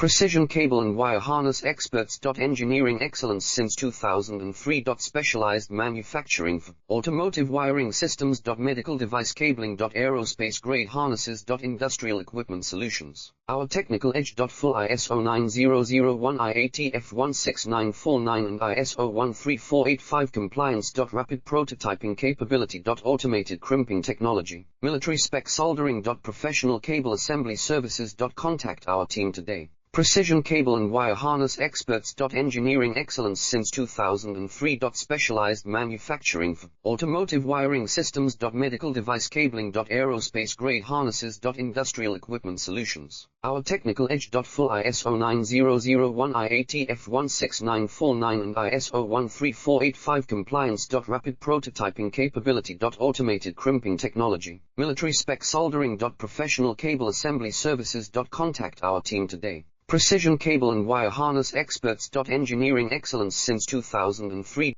Precision cable and wire harness experts. Engineering excellence since 2003. Specialized manufacturing for automotive wiring systems. Medical device cabling. Aerospace grade harnesses. Industrial equipment solutions. Our technical edge. Full ISO 9001 F16949 and ISO 13485 compliance. Rapid prototyping capability. Automated crimping technology. Military spec soldering. Professional cable assembly services. Contact our team today. Precision cable and wire harness experts. Engineering excellence since 2003. Specialized manufacturing for automotive wiring systems. Medical device cabling. Aerospace grade harnesses. Industrial equipment solutions. Our technical edge. Full ISO 9001 F16949 and ISO 13485 compliance. Rapid prototyping capability. Automated crimping technology. Military spec soldering. Professional cable assembly services. Contact our team today. Precision cable and wire harness experts. Engineering excellence since 2003.